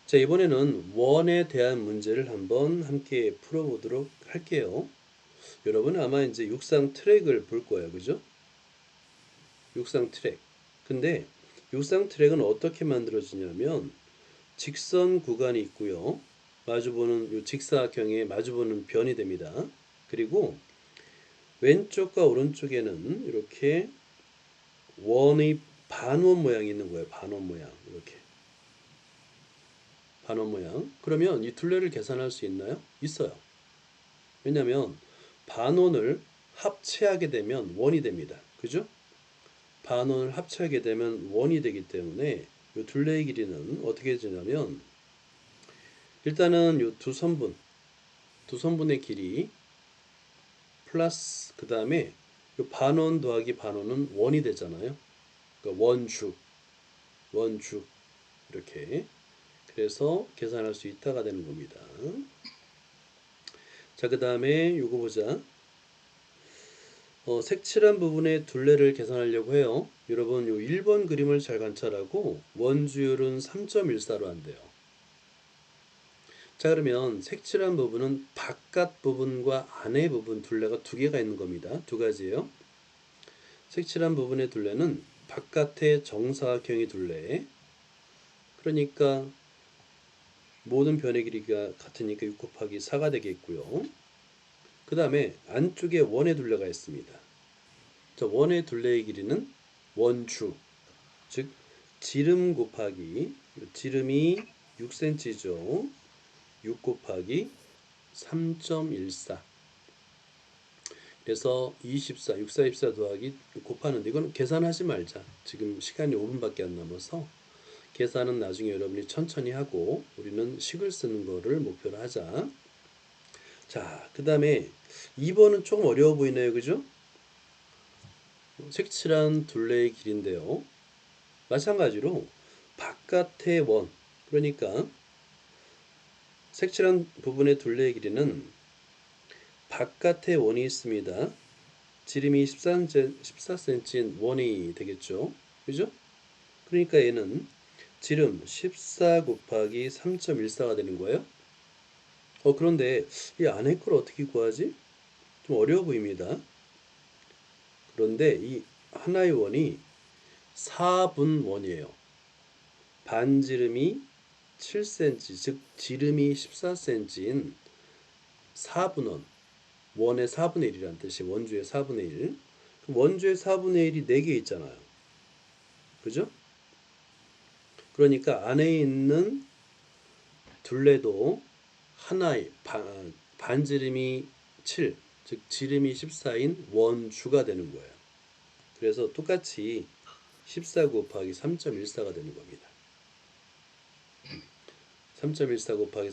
자, 이번에는 원에 대한 문제를 한번 함께 풀어보도록 할게요. 여러분은 아마 이제 육상 트랙을 볼 거예요. 그죠? 육상 트랙. 근데 육상 트랙은 어떻게 만들어지냐면 직선 구간이 있고요. 마주보는 요 직사각형에 마주보는 변이 됩니다. 그리고 왼쪽과 오른쪽에는 이렇게 원의 반원 모양이 있는 거예요. 반원 모양. 이렇게. 반원 모양. 그러면 이 둘레를 계산할 수 있나요? 있어요. 왜냐하면 반원을 합체하게 되면 원이 됩니다. 그죠? 반원을 합체하게 되면 원이 되기 때문에 이 둘레의 길이는 어떻게 되냐면 일단은 이 두 선분의 길이 플러스 그 다음에 이 반원 더하기 반원은 원이 되잖아요. 그러니까 원주 이렇게 그래서 계산할 수 있다가 되는 겁니다. 자, 그 다음에 요거 보자. 색칠한 부분의 둘레를 계산하려고 해요. 여러분 요 1번 그림을 잘 관찰하고 원주율은 3.14로 한대요. 자, 그러면 색칠한 부분은 바깥 부분과 안의 부분 둘레가 두 개가 있는 겁니다. 두 가지예요. 색칠한 부분의 둘레는 바깥의 정사각형의 둘레. 그러니까 모든 변의 길이가 같으니까 6 곱하기 4가 되겠고요. 그 다음에 안쪽에 원의 둘레가 있습니다. 자, 원의 둘레의 길이는 원주, 즉 지름 곱하기 지름이 6cm죠. 6 곱하기 3.14. 그래서 24, 6, 4, 24 더하기 곱하는데 이건 계산하지 말자. 지금 시간이 5분밖에 안 남아서 계산은 나중에 여러분이 천천히 하고 우리는 식을 쓰는 거를 목표로 하자. 자, 그 다음에 2번은 조금 어려워 보이네요. 그죠? 색칠한 둘레의 길인데요. 마찬가지로 바깥의 원, 그러니까 색칠한 부분의 둘레의 길이는 바깥에 원이 있습니다. 지름이 14cm인 원이 되겠죠. 그죠? 그러니까 얘는 지름 14 곱하기 3.14가 되는 거예요. 그런데 이 안에 걸 어떻게 구하지? 좀 어려워 보입니다. 그런데 이 하나의 원이 4분 원이에요. 반지름이 7cm, 즉 지름이 14cm인 4분원, 원의 4분의 1이라는 뜻이 원주의 4분의 1. 원주의 4분의 1이 4개 있잖아요. 그죠? 그러니까 안에 있는 둘레도 하나의 반지름이 7, 즉 지름이 14인 원주가 되는 거예요. 그래서 똑같이 14 곱하기 3.14가 되는 겁니다. 3.14 곱하기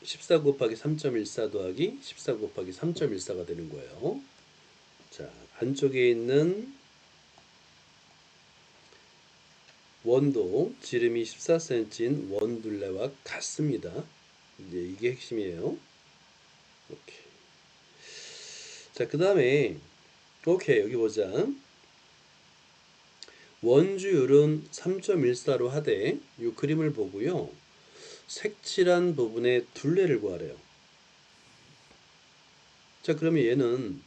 14 곱하기 3.14 더하기 14 곱하기 3.14가 되는 거예요. 자, 안쪽에 있는 원도 지름이 14cm인 원둘레와 같습니다. 이제 이게 핵심이에요. 오케이. 자, 그 다음에 오케이, 여기 보자. 원주율은 3.14로 하되 이 그림을 보고요. 색칠한 부분의 둘레를 구하래요. 자, 그러면 얘는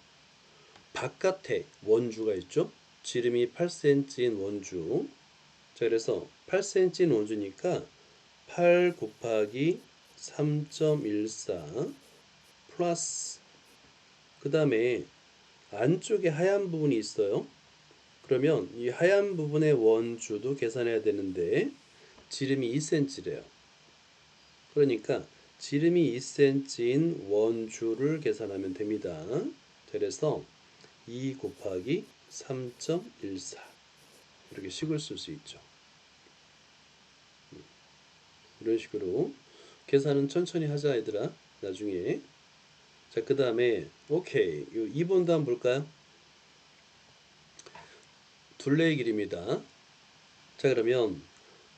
바깥에 원주가 있죠. 지름이 8cm인 원주. 자, 그래서 8cm인 원주니까 8 곱하기 3.14 플러스 그 다음에 안쪽에 하얀 부분이 있어요. 그러면 이 하얀 부분의 원주도 계산해야 되는데 지름이 2cm래요. 그러니까 지름이 2cm인 원주를 계산하면 됩니다. 그래서 2 곱하기 3.14 이렇게 식을 쓸 수 있죠. 이런 식으로 계산은 천천히 하자 얘들아. 나중에. 자, 그 다음에 오케이. 2번도 한번 볼까요? 둘레의 길이입니다. 자, 그러면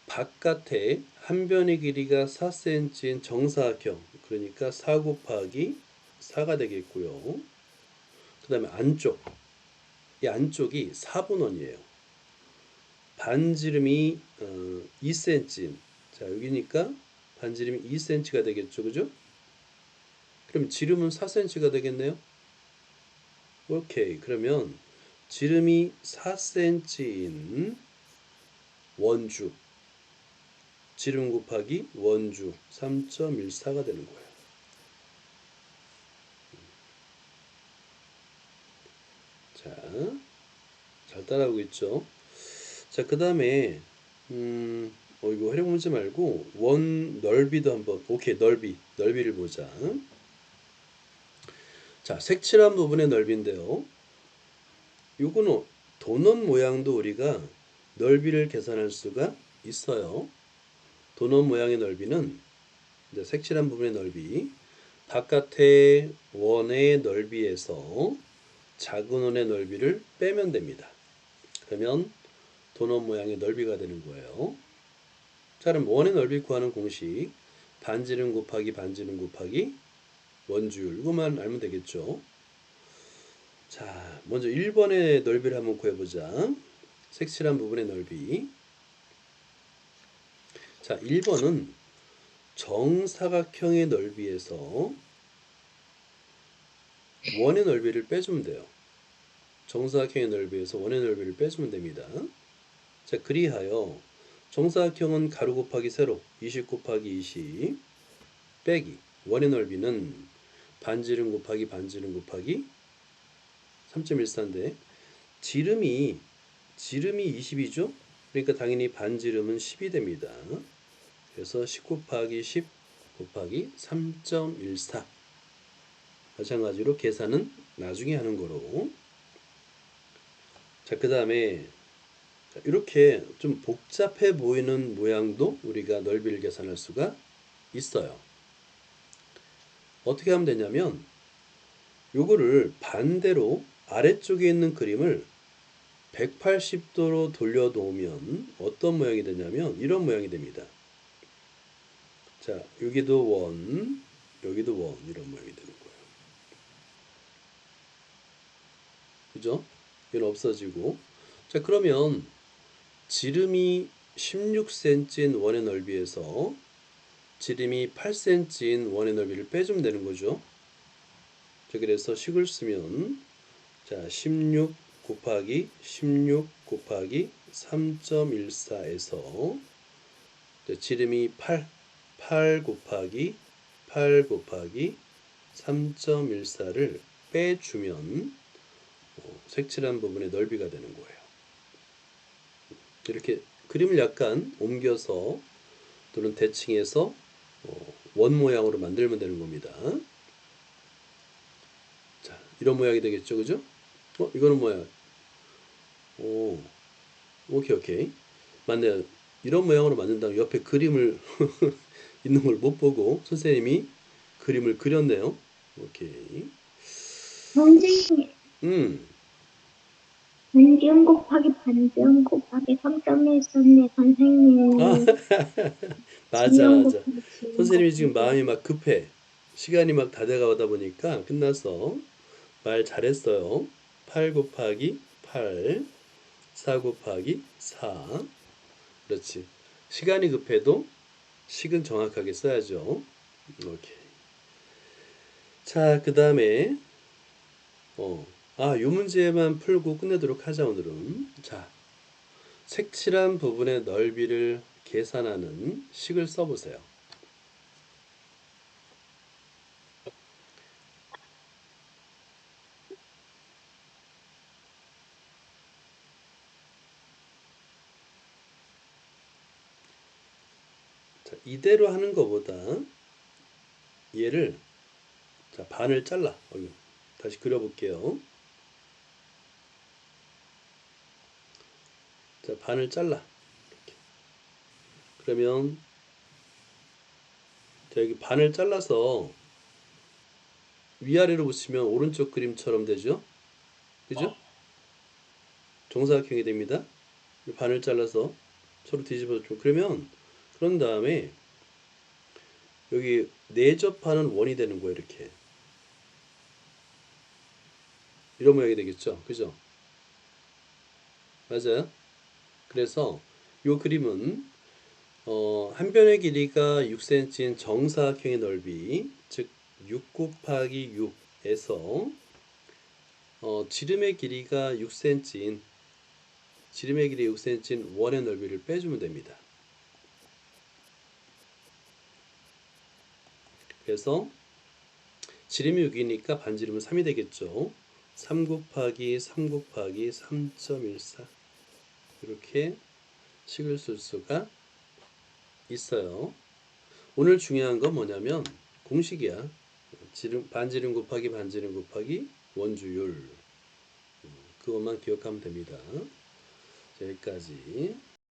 바깥에 한 변의 길이가 4cm인 정사각형, 그러니까 4 곱하기 4가 되겠고요. 그 다음에 이 안쪽이 4분원이에요. 반지름이 2cm, 자, 자, 여기니까 반지름이 2cm가 되겠죠, 그죠? 그럼 지름은 4cm가 되겠네요. 오케이. 그러면 지름이 4cm인 원주, 지름 곱하기 원주 3.14가 되는 거예요. 자, 잘 따라오고 있죠? 자, 그 다음에 이거 활용 문제 말고 원 넓이도 한번, 오케이, 넓이를 보자. 자, 색칠한 부분의 넓이인데요. 요거는 도넛 모양도 우리가 넓이를 계산할 수가 있어요. 도넛 모양의 넓이는 이제 색칠한 부분의 넓이, 바깥의 원의 넓이에서 작은 원의 넓이를 빼면 됩니다. 그러면 도넛 모양의 넓이가 되는 거예요. 자, 그럼 원의 넓이 구하는 공식, 반지름 곱하기 반지름 곱하기 원주율, 이것만 알면 되겠죠. 자, 먼저 1번의 넓이를 한번 구해보자. 색칠한 부분의 넓이. 자, 1번은 정사각형의 넓이에서 원의 넓이를 빼주면 돼요. 정사각형의 넓이에서 원의 넓이를 빼주면 됩니다. 자, 그리하여 정사각형은 가로 곱하기 세로 20 곱하기 20 빼기 원의 넓이는 반지름 곱하기 반지름 곱하기 3.14인데 지름이 20이죠? 그러니까 당연히 반지름은 10이 됩니다. 그래서 10 곱하기 10 곱하기 3.14. 마찬가지로 계산은 나중에 하는 거로. 자, 그 다음에 이렇게 좀 복잡해 보이는 모양도 우리가 넓이를 계산할 수가 있어요. 어떻게 하면 되냐면 요거를 반대로 아래쪽에 있는 그림을 180도로 돌려 놓으면 어떤 모양이 되냐면 이런 모양이 됩니다. 자, 여기도 원, 여기도 원, 이런 모양이 되는 거예요. 그죠? 이건 없어지고. 자, 그러면 지름이 16cm인 원의 넓이에서 지름이 8cm인 원의 넓이를 빼주면 되는 거죠. 자, 그래서 식을 쓰면 자, 16 곱하기 16 곱하기 3.14에서 지름이 8 곱하기 8 곱하기 3.14를 빼주면 색칠한 부분의 넓이가 되는 거예요. 이렇게 그림을 약간 옮겨서 또는 대칭해서 원 모양으로 만들면 되는 겁니다. 자, 이런 모양이 되겠죠, 그죠? 이거는 뭐야? 오, 오케이. 맞네요. 이런 모양으로 만든다면 옆에 그림을 있는 걸 못 보고 선생님이 그림을 그렸네요. 오케이. 선생님, 음, 반지름 곱하기 반지름 곱하기 3점이 있었네, 아, 선생님. 맞아, 지름 맞아. 곱하기 지름 선생님이 지금 곱하기. 마음이 막 급해. 시간이 막 다 돼가다 보니까 끝나서 말 잘했어요. 8 곱하기 8, 4 곱하기 4. 그렇지. 시간이 급해도 식은 정확하게 써야죠. 오케이. 자, 그 다음에 요 문제만 풀고 끝내도록 하자, 오늘은. 자, 색칠한 부분의 넓이를 계산하는 식을 써보세요. 자, 이대로 하는 것보다 얘를 자, 반을 잘라. 다시 그려볼게요. 자, 반을 잘라. 이렇게. 그러면 자, 여기 반을 잘라서 위아래로 붙이면 오른쪽 그림처럼 되죠? 그죠? 정사각형이 됩니다. 반을 잘라서 서로 뒤집어줘. 그러면 그런 다음에 여기 내접하는 원이 되는 거예요. 이렇게 이런 모양이 되겠죠. 그죠? 맞아요. 그래서 이 그림은 한 변의 길이가 6cm인 정사각형의 넓이, 즉 6 곱하기 6에서 지름의 길이가 6cm인 원의 넓이를 빼주면 됩니다. 그래서 지름이 6이니까 반지름은 3이 되겠죠. 3 곱하기 3 곱하기 3.14 이렇게 식을 쓸 수가 있어요. 오늘 중요한 건 뭐냐면 공식이야. 반지름 곱하기 반지름 곱하기 원주율. 그것만 기억하면 됩니다. 여기까지.